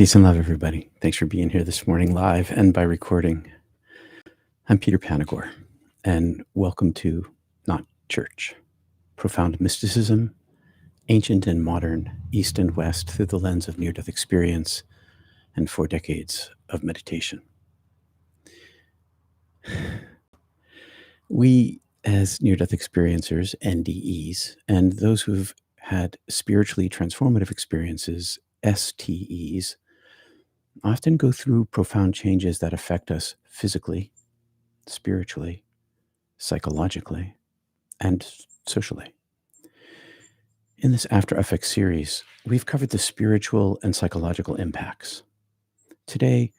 Peace and love, everybody. Thanks for being here this morning live and by recording. I'm Peter Panagore, and welcome to Not Church, profound mysticism, ancient and modern, East and West through the lens of near-death experience and 4 decades of meditation. We, as near-death experiencers, NDEs, and those who've had spiritually transformative experiences, STEs, often go through profound changes that affect us physically, spiritually, psychologically, and socially. In this After Effects series, we've covered the spiritual and psychological impacts. Today,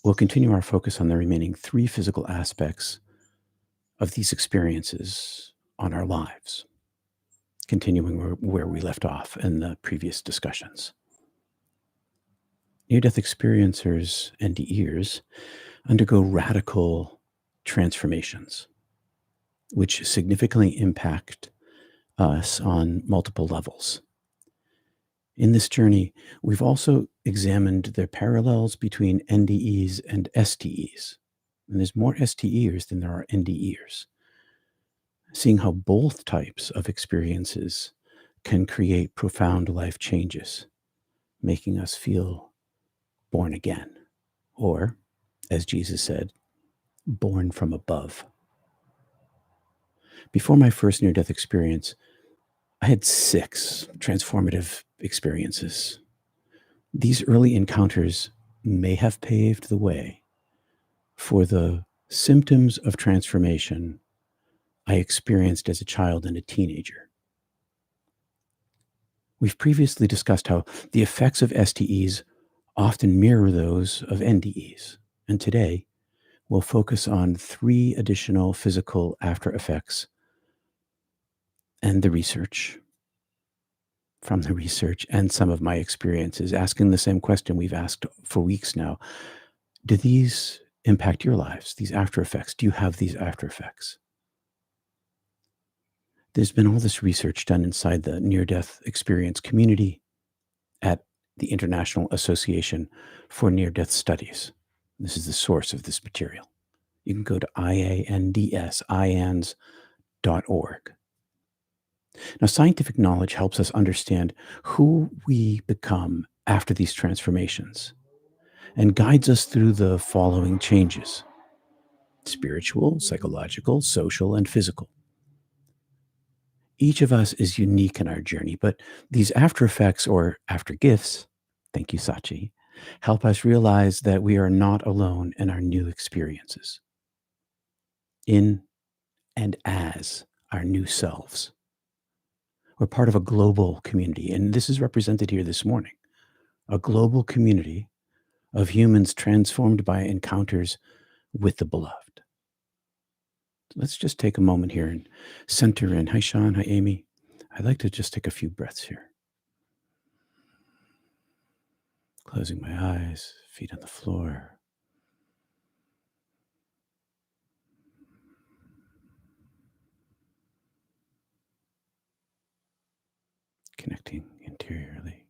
we'll continue our focus on the remaining 3 physical aspects of these experiences on our lives, continuing where we left off in the previous discussions. Near-death experiencers and DEers undergo radical transformations, which significantly impact us on multiple levels. In this journey, we've also examined the parallels between NDEs and STEs. And there's more STEers than there are NDEers. Seeing how both types of experiences can create profound life changes, making us feel born again, or, as Jesus said, born from above. Before my first near-death experience, I had 6 transformative experiences. These early encounters may have paved the way for the symptoms of transformation I experienced as a child and a teenager. We've previously discussed how the effects of STEs often mirror those of NDEs, and today we'll focus on 3 additional physical after effects and the research, from the research and some of my experiences, asking the same question we've asked for weeks now. Do these impact your lives, these after effects? Do you have these after effects? There's been all this research done inside the near-death experience community at the International Association for Near-Death Studies. This is the source of this material. You can go to iands.org. Now, scientific knowledge helps us understand who we become after these transformations and guides us through the following changes: spiritual, psychological, social, and physical. Each of us is unique in our journey, but these after effects or after gifts, thank you, Sachi, help us realize that we are not alone in our new experiences, in and as our new selves. We're part of a global community, and this is represented here this morning, a global community of humans transformed by encounters with the beloved. Let's just take a moment here and center in. Hi, Sean. Hi, Amy. I'd like to just take a few breaths here. Closing my eyes, feet on the floor. Connecting interiorly.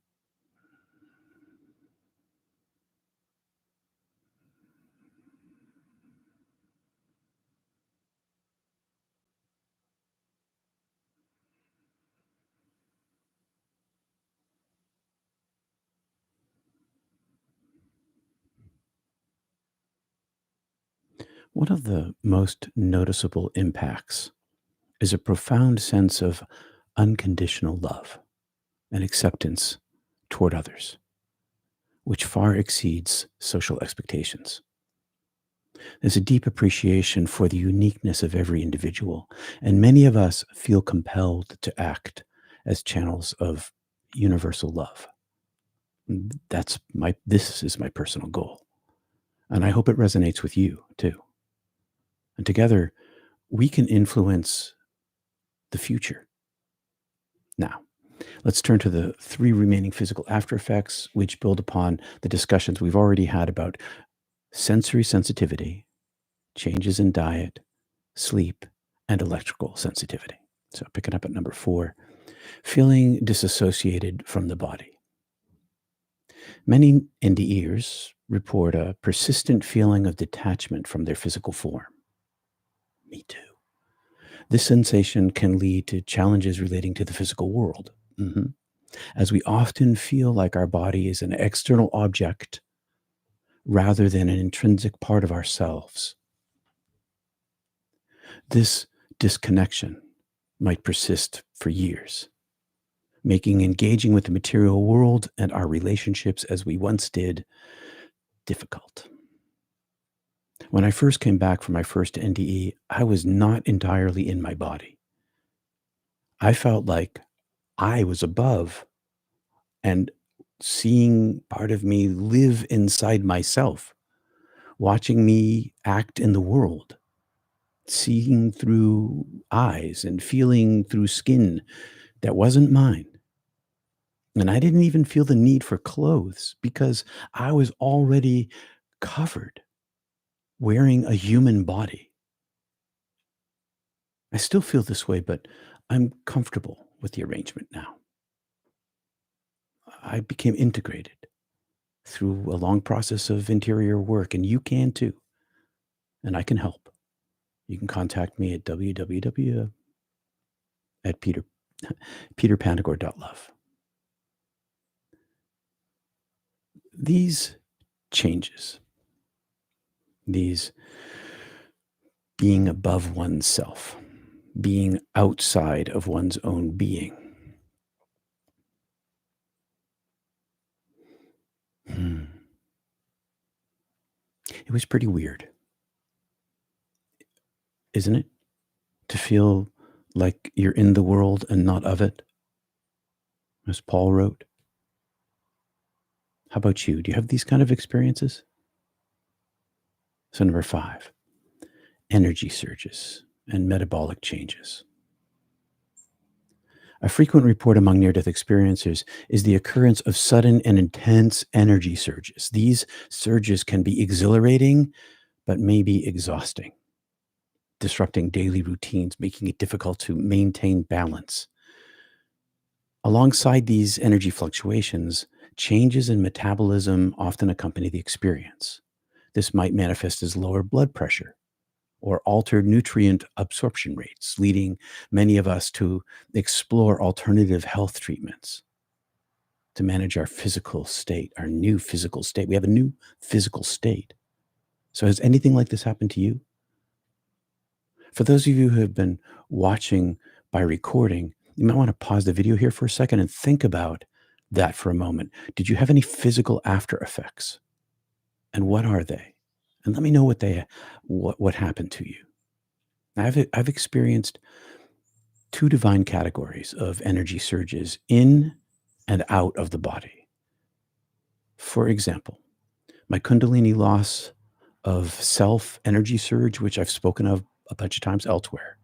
One of the most noticeable impacts is a profound sense of unconditional love and acceptance toward others, which far exceeds social expectations. There's a deep appreciation for the uniqueness of every individual, and many of us feel compelled to act as channels of universal love. This is my personal goal, and I hope it resonates with you too. And together, we can influence the future. Now, let's turn to the 3 remaining physical after effects, which build upon the discussions we've already had about sensory sensitivity, changes in diet, sleep, and electrical sensitivity. So picking up at number 4, feeling disassociated from the body. Many NDEers report a persistent feeling of detachment from their physical form. Me too. This sensation can lead to challenges relating to the physical world, as we often feel like our body is an external object rather than an intrinsic part of ourselves. This disconnection might persist for years, making engaging with the material world and our relationships as we once did difficult. When I first came back from my first NDE, I was not entirely in my body. I felt like I was above and seeing part of me live inside myself, watching me act in the world, seeing through eyes and feeling through skin that wasn't mine. And I didn't even feel the need for clothes because I was already covered wearing a human body. I still feel this way, but I'm comfortable with the arrangement now. I became integrated through a long process of interior work, and you can too. And I can help. You can contact me at www at peterpanagore.love. These changes, these being above oneself, being outside of one's own being. It was pretty weird, isn't it? To feel like you're in the world and not of it, as Paul wrote. How about you? Do you have these kind of experiences? So, number 5, energy surges and metabolic changes. A frequent report among near-death experiencers is the occurrence of sudden and intense energy surges. These surges can be exhilarating, but may be exhausting, disrupting daily routines, making it difficult to maintain balance. Alongside these energy fluctuations, changes in metabolism often accompany the experience. This might manifest as lower blood pressure or altered nutrient absorption rates, leading many of us to explore alternative health treatments to manage our physical state, our new physical state. We have a new physical state. So has anything like this happened to you? For those of you who have been watching by recording, you might want to pause the video here for a second and think about that for a moment. Did you have any physical after effects? And what are they? And let me know what happened to you. I've experienced 2 divine categories of energy surges in and out of the body. For example, my Kundalini loss of self energy surge, which I've spoken of a bunch of times elsewhere,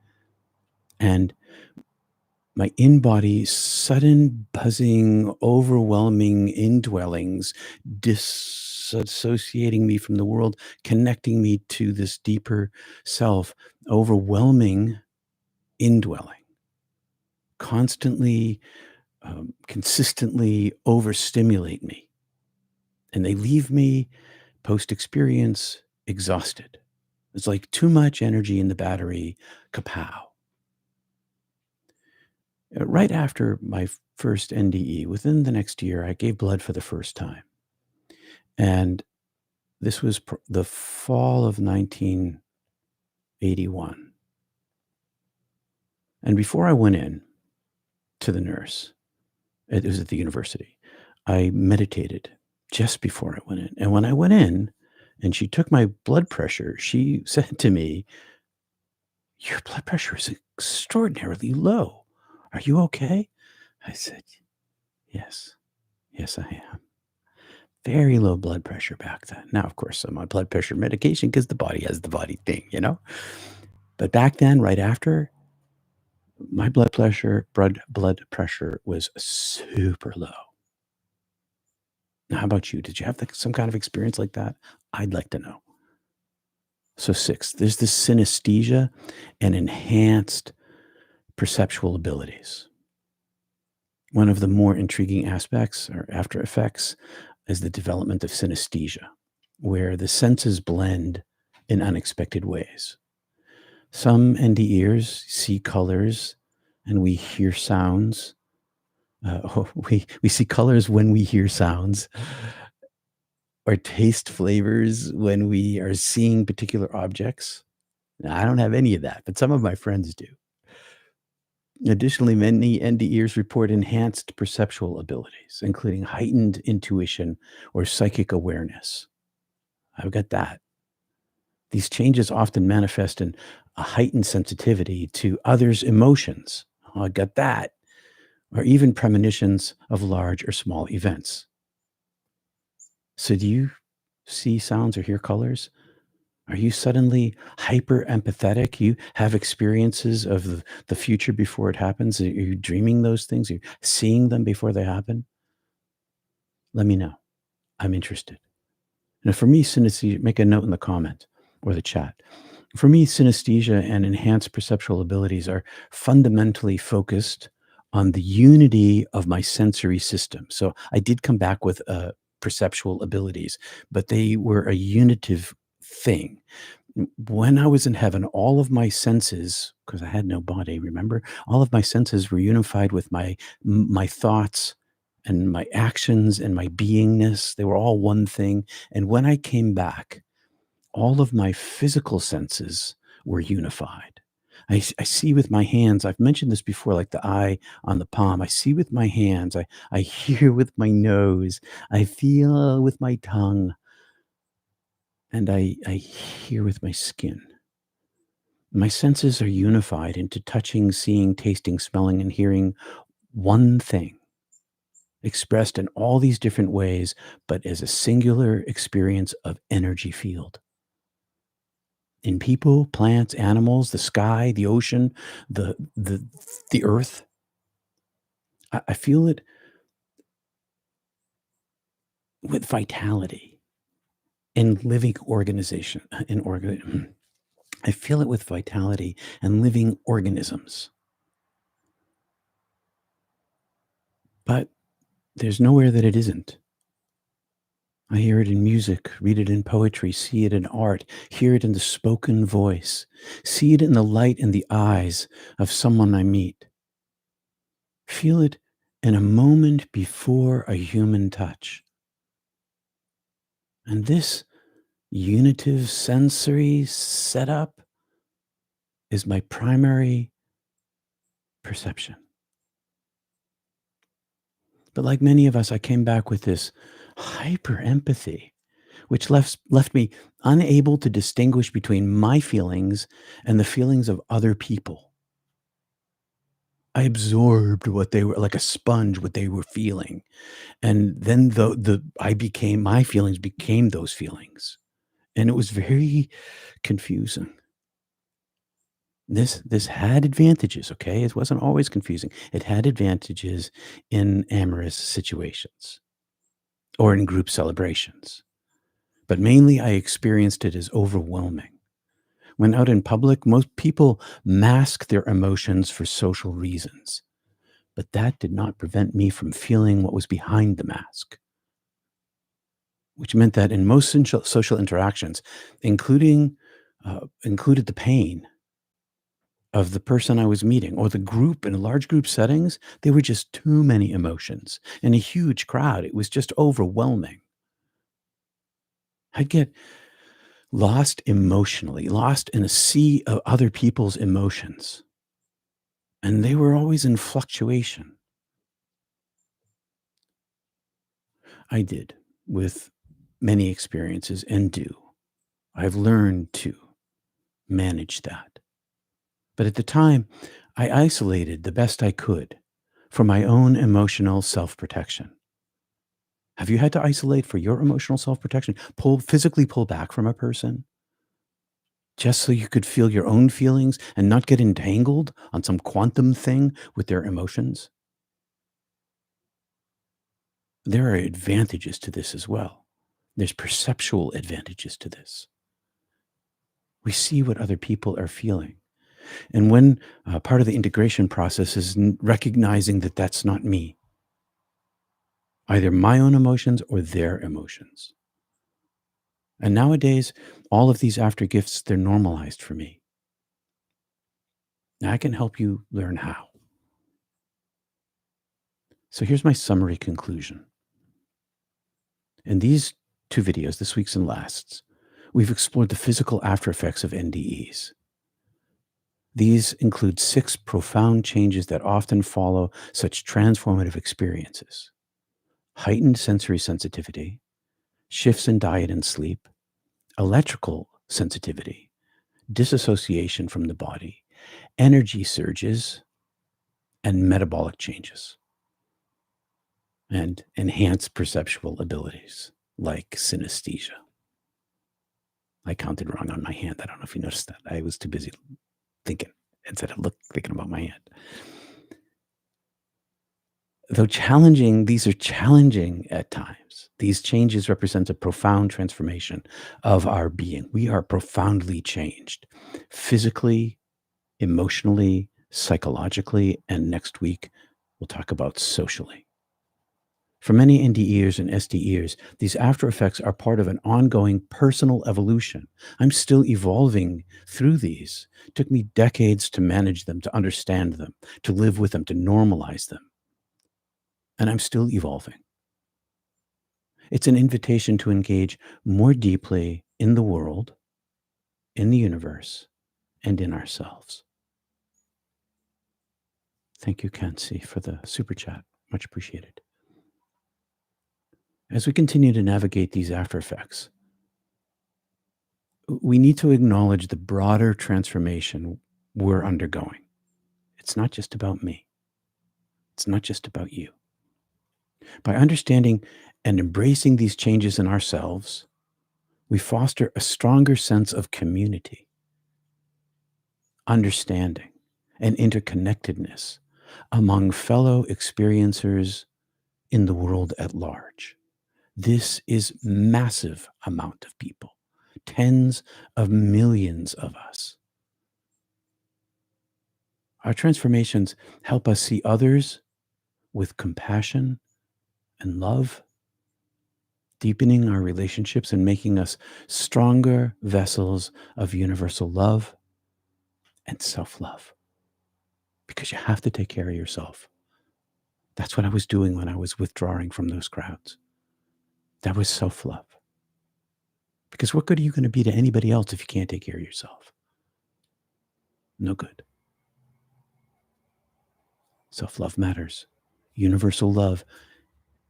and my in-body sudden buzzing, overwhelming indwellings, disassociating me from the world, connecting me to this deeper self, overwhelming indwelling, constantly, consistently overstimulate me. And they leave me post-experience exhausted. It's like too much energy in the battery, kapow. Right after my first NDE, within the next year, I gave blood for the first time. And this was the fall of 1981. And before I went in to the nurse, it was at the university, I meditated just before I went in. And when I went in and she took my blood pressure, she said to me, "Your blood pressure is extraordinarily low. Are you okay?" I said, "Yes. Yes, I am." Very low blood pressure back then. Now, of course, I'm on blood pressure medication because the body has the body thing, you know? But back then, right after, my blood pressure was super low. Now, how about you? Did you have some kind of experience like that? I'd like to know. So 6, there's this synesthesia and enhanced perceptual abilities. One of the more intriguing aspects or after effects is the development of synesthesia, where the senses blend in unexpected ways. Some NDErs see colors and we hear sounds. We see colors when we hear sounds, or taste flavors when we are seeing particular objects. Now, I don't have any of that, but some of my friends do. Additionally, many NDErs report enhanced perceptual abilities, including heightened intuition or psychic awareness. I've got that. These changes often manifest in a heightened sensitivity to others' emotions. Oh, I got that. Or even premonitions of large or small events. So, do you see sounds or hear colors? Are you suddenly hyper empathetic? You have experiences of the future before it happens? Are you dreaming those things? Are you seeing them before they happen? Let me know. I'm interested. And for me, synesthesia, make a note in the comment or the chat. For me, synesthesia and enhanced perceptual abilities are fundamentally focused on the unity of my sensory system. So I did come back with perceptual abilities, but they were a unitive thing. When I was in heaven, all of my senses, because I had no body, remember, all of my senses were unified with my thoughts and my actions and my beingness. They were all one thing. And when I came back, all of my physical senses were unified. I see with my hands. I've mentioned this before, like the eye on the palm. I see with my hands. I hear with my nose. I feel with my tongue. And I hear with my skin. My senses are unified into touching, seeing, tasting, smelling, and hearing one thing, expressed in all these different ways, but as a singular experience of energy field. In people, plants, animals, the sky, the ocean, the earth. I feel it with vitality in living organization. I feel it with vitality and living organisms. But there's nowhere that it isn't. I hear it in music, read it in poetry, see it in art, hear it in the spoken voice, see it in the light in the eyes of someone I meet. Feel it in a moment before a human touch. And this unitive sensory setup is my primary perception. But like many of us, I came back with this hyper empathy, which left me unable to distinguish between my feelings and the feelings of other people. I absorbed what they were like a sponge, what they were feeling. And then my feelings became those feelings. And it was very confusing. This had advantages, okay? It wasn't always confusing. It had advantages in amorous situations or in group celebrations. But mainly I experienced it as overwhelming. When out in public, most people mask their emotions for social reasons. But that did not prevent me from feeling what was behind the mask, which meant that in most social interactions, included the pain of the person I was meeting or the group in large group settings, there were just too many emotions. In a huge crowd, it was just overwhelming. I'd get lost emotionally, lost in a sea of other people's emotions. And they were always in fluctuation. I did with many experiences and do. I've learned to manage that. But at the time, I isolated the best I could for my own emotional self protection. Have you had to isolate for your emotional self protection? Physically pull back from a person just so you could feel your own feelings and not get entangled on some quantum thing with their emotions? There are advantages to this as well. There's perceptual advantages to this. We see what other people are feeling. And when part of the integration process is recognizing that that's not me, either my own emotions or their emotions. And nowadays, all of these after gifts, they're normalized for me. Now, I can help you learn how. So here's my summary conclusion. In these two videos, this week's and last's, we've explored the physical after effects of NDEs. These include 6 profound changes that often follow such transformative experiences: heightened sensory sensitivity, shifts in diet and sleep, electrical sensitivity, disassociation from the body, energy surges, and metabolic changes, and enhanced perceptual abilities like synesthesia. I counted wrong on my hand. I don't know if you noticed that. I was too busy thinking instead of thinking about my hand. Though challenging, these are challenging at times. These changes represent a profound transformation of our being. We are profoundly changed physically, emotionally, psychologically, and next week we'll talk about socially. For many NDEers and SDEers, these after effects are part of an ongoing personal evolution. I'm still evolving through these. It took me decades to manage them, to understand them, to live with them, to normalize them. And I'm still evolving. It's an invitation to engage more deeply in the world, in the universe, and in ourselves. Thank you, Kansi, for the super chat. Much appreciated. As we continue to navigate these after effects, we need to acknowledge the broader transformation we're undergoing. It's not just about me. It's not just about you. By understanding and embracing these changes in ourselves, we foster a stronger sense of community, understanding, and interconnectedness among fellow experiencers in the world at large. This is massive amount of people, tens of millions of us. Our transformations help us see others with compassion and love, deepening our relationships and making us stronger vessels of universal love and self-love. Because you have to take care of yourself. That's what I was doing when I was withdrawing from those crowds. That was self-love. Because what good are you going to be to anybody else if you can't take care of yourself? No good. Self-love matters. Universal love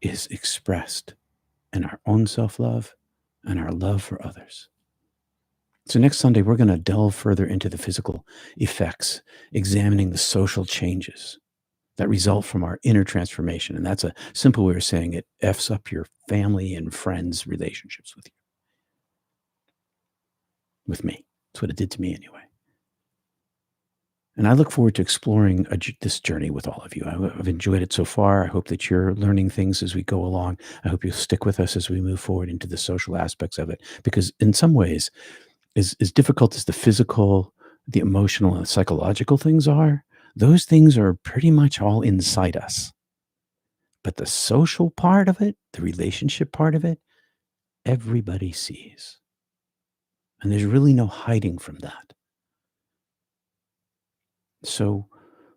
is expressed in our own self-love and our love for others. So next Sunday, we're going to delve further into the physical effects, examining the social changes that result from our inner transformation. And that's a simple way of saying it F's up your family and friends' relationships with you. With me. That's what it did to me anyway. And I look forward to exploring this journey with all of you. I've enjoyed it so far. I hope that you're learning things as we go along. I hope you'll stick with us as we move forward into the social aspects of it. Because in some ways, as difficult as the physical, the emotional, and the psychological things are, those things are pretty much all inside us. But the social part of it, the relationship part of it, everybody sees. And there's really no hiding from that. So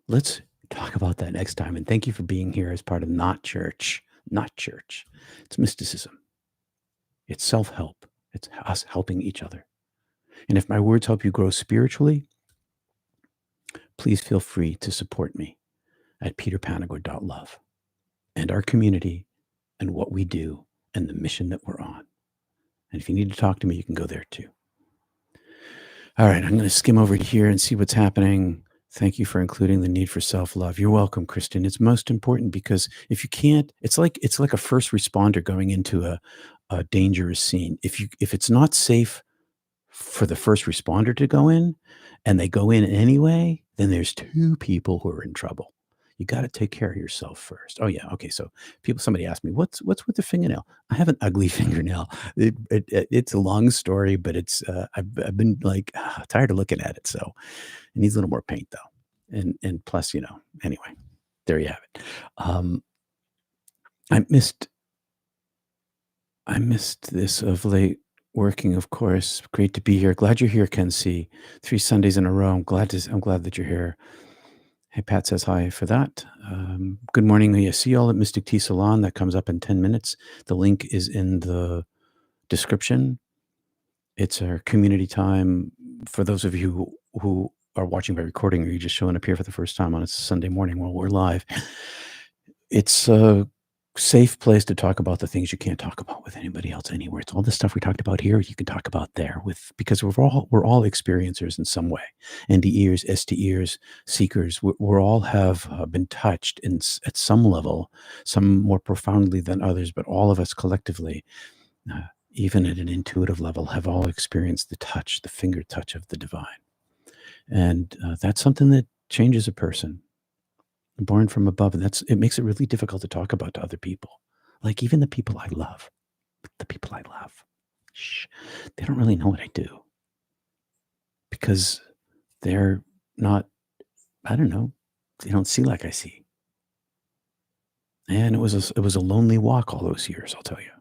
let's talk about that next time. And thank you for being here as part of Not Church. Not Church. It's mysticism. It's self-help. It's us helping each other. And if my words help you grow spiritually, please feel free to support me at peterpanagore.love and our community and what we do and the mission that we're on. And if you need to talk to me, you can go there too. All right, I'm going to skim over here and see what's happening. Thank you for including the need for self-love. You're welcome, Kristen. It's most important because if you can't, it's like a first responder going into a dangerous scene. If it's not safe for the first responder to go in and they go in anyway, then there's 2 people who are in trouble. You got to take care of yourself first. Oh yeah. Okay. So somebody asked me, what's with the fingernail? I have an ugly fingernail. It's a long story, but it's, I've been like tired of looking at it. So it needs a little more paint though. And plus, anyway, there you have it. I missed I missed this of late working, of course. Great to be here. Glad you're here, Ken C. 3 Sundays in a row. I'm glad that you're here. Hey, Pat says hi for that. Good morning. I see you all at Mystic Tea Salon. That comes up in 10 minutes. The link is in the description. It's our community time for those of you who are watching by recording or you're just showing up here for the first time on a Sunday morning while we're live. It's a safe place to talk about the things you can't talk about with anybody else anywhere. It's all the stuff we talked about here, you can talk about there with because we're all experiencers in some way. NDEers, STEers, seekers, we're all have been touched at some level, some more profoundly than others, but all of us collectively, uh, even at an intuitive level, have all experienced the touch, the finger touch of the divine. And that's something that changes a person born from above, and it makes it really difficult to talk about to other people. Like even the people I love, shh, they don't really know what I do because they're not, I don't know, they don't see like I see. And it was a lonely walk all those years, I'll tell you,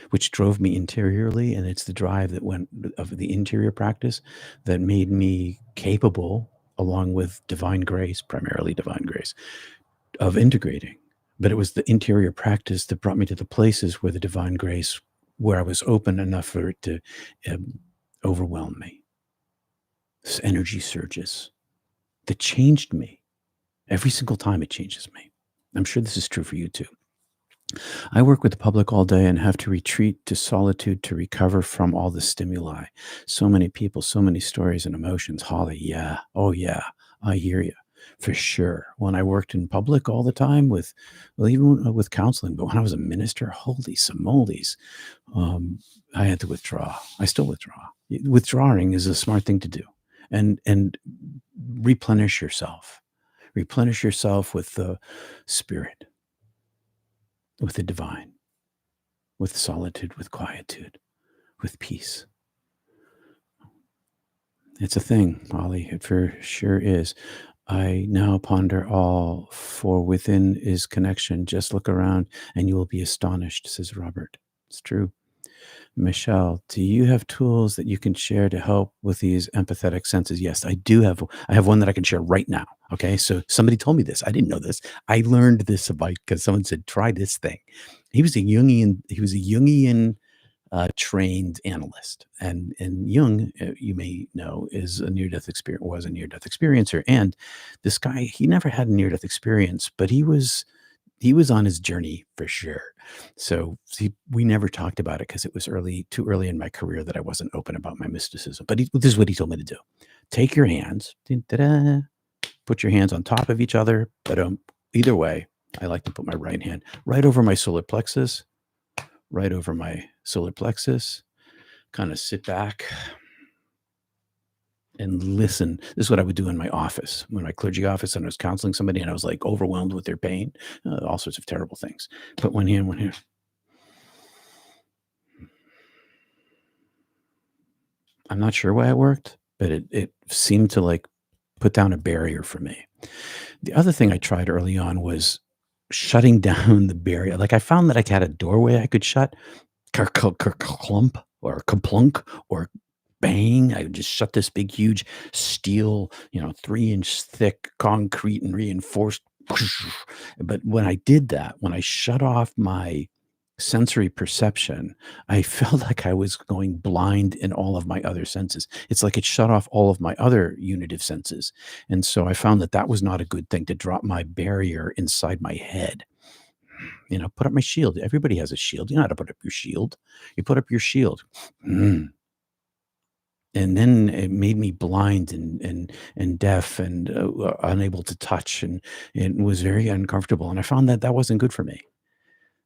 which drove me interiorly, and it's the drive that went of the interior practice that made me capable, along with divine grace, primarily divine grace, of integrating. But it was the interior practice that brought me to the places where the divine grace, where I was open enough for it to um, overwhelm me. This energy surges that changed me. Every single time it changes me. I'm sure this is true for you too. I work with the public all day and have to retreat to solitude to recover from all the stimuli. So many people, so many stories and emotions. Holly, yeah. Oh, yeah. I hear you for sure. When I worked in public all the time well, even with counseling, but when I was a minister, holy simoles, um, I had to withdraw. I still withdraw. Withdrawing is a smart thing to do, and replenish yourself. Replenish yourself with the spirit, with the divine, with solitude, with quietude, with peace. It's a thing, Ollie. It for sure is. I now ponder all, for within is connection. Just look around and you will be astonished, says Robert. It's true. Michelle, do you have tools that you can share to help with these empathetic senses? Yes, I do have. I have one that I can share right now. Okay. So somebody told me this. I didn't know this. I learned this about because someone said, try this thing. He was a Jungian trained analyst. And Jung, you may know, is a near death experience was a near death experiencer. And this guy, he never had a near death experience, but he was on his journey for sure. So we never talked about it because it was too early in my career that I wasn't open about my mysticism. But this is what he told me to do: take your hands, da-da, put your hands on top of each other, but either way. I like to put my right hand right over my solar plexus, right over my solar plexus, kind of sit back and listen. This is what I would do in my office, when my clergy office, and I was counseling somebody and I was like overwhelmed with their pain, all sorts of terrible things. Put one hand, one hand. I'm not sure why it worked, but it seemed to like put down a barrier for me. The other thing I tried early on was shutting down the barrier. Like I found that I had a doorway I could shut, clump or kaplunk or bang. I would just shut this big, huge steel, 3-inch thick concrete and reinforced. But when I did that, when I shut off my sensory perception, I felt like I was going blind in all of my other senses. It's like it shut off all of my other unitive senses. And so I found that that was not a good thing, to drop my barrier inside my head. Put up my shield. Everybody has a shield. You know how to put up your shield. You put up your shield. Mm. And then it made me blind and deaf and unable to touch, and it was very uncomfortable. And I found that that wasn't good for me.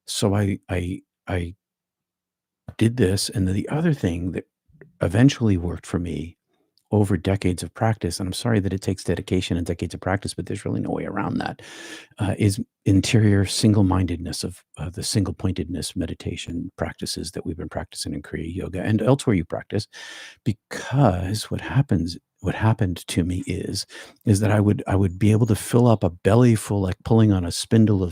So I did this, and then the other thing that eventually worked for me over decades of practice, and I'm sorry that it takes dedication and decades of practice, but there's really no way around that, is interior single-mindedness of the single-pointedness meditation practices that we've been practicing in Kriya Yoga and elsewhere you practice. Because what happened to me is that I would be able to fill up a belly full, like pulling on a spindle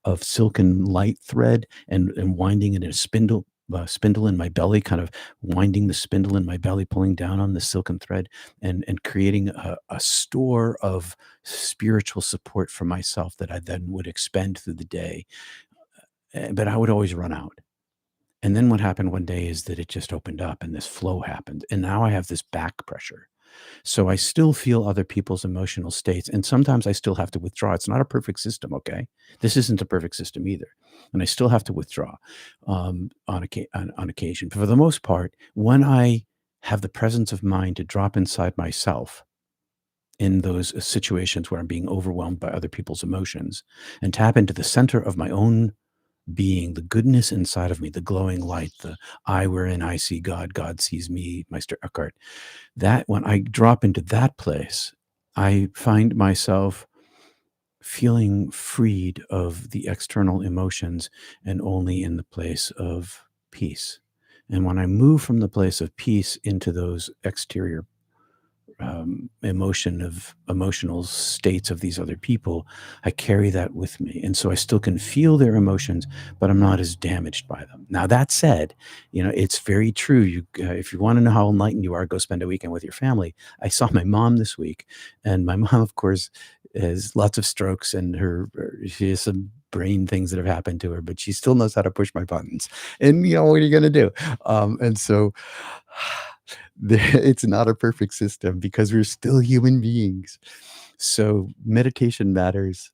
of silken light thread and winding it in a spindle spindle in my belly, kind of winding the spindle in my belly, pulling down on the silken thread, and creating a store of spiritual support for myself that I then would expend through the day. But I would always run out. And then what happened one day is that it just opened up and this flow happened. And now I have this back pressure. So I still feel other people's emotional states, and sometimes I still have to withdraw. It's not a perfect system, okay? This isn't a perfect system either, and I still have to withdraw on occasion. But for the most part, when I have the presence of mind to drop inside myself in those situations where I'm being overwhelmed by other people's emotions and tap into the center of my own being, the goodness inside of me, the glowing light, the I wherein I see God, God sees me, Meister Eckhart, that when I drop into that place, I find myself feeling freed of the external emotions and only in the place of peace. And when I move from the place of peace into those exterior emotional states of these other people, I carry that with me, and so I still can feel their emotions, but I'm not as damaged by them. Now that said, it's very true. If you want to know how enlightened you are, go spend a weekend with your family. I saw my mom this week, and my mom, of course, has lots of strokes, and she has some brain things that have happened to her, but she still knows how to push my buttons. And what are you going to do? And so it's not a perfect system because we're still human beings. So meditation matters.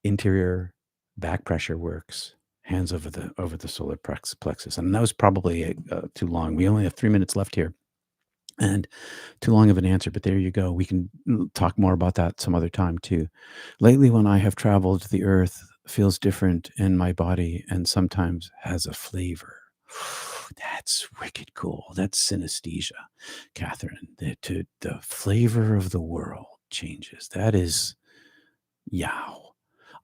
Interior back pressure works. Hands over the solar plexus. And that was probably too long. We only have 3 minutes left here, and too long of an answer. But there you go. We can talk more about that some other time too. Lately, when I have traveled, the earth feels different in my body and sometimes has a flavor. That's wicked cool. That's synesthesia, Catherine. The flavor of the world changes. That is yow.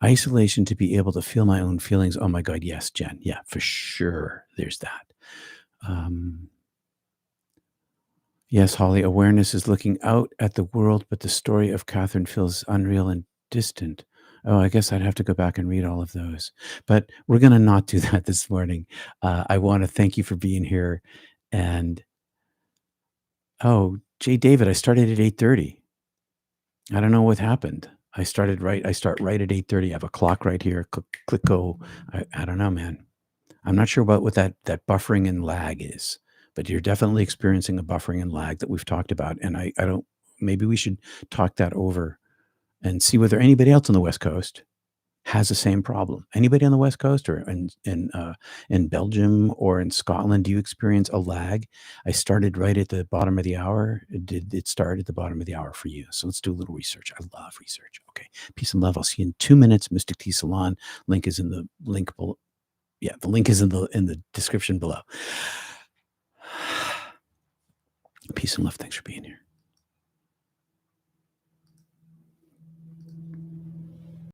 Isolation to be able to feel my own feelings. Oh my God, yes, Jen. Yeah, for sure. There's that. Um, yes, Holly, awareness is looking out at the world, but the story of Catherine feels unreal and distant. Oh, I guess I'd have to go back and read all of those. But we're going to not do that this morning. I want to thank you for being here. And oh, Jay David, I started at 8:30. I don't know what happened. I start right at 8:30. I have a clock right here. Click, click, go. I don't know, man. I'm not sure about what that buffering and lag is, but you're definitely experiencing a buffering and lag that we've talked about. And I don't, maybe we should talk that over and see whether anybody else on the West Coast has the same problem. Anybody on the West Coast or in Belgium or in Scotland, do you experience a lag? I started right at the bottom of the hour. Did it start at the bottom of the hour for you? So let's do a little research. I love research. Okay. Peace and love. I'll see you in 2 minutes. Mystic Tea Salon. Link is in the link below. Yeah, the link is in the description below. Peace and love. Thanks for being here.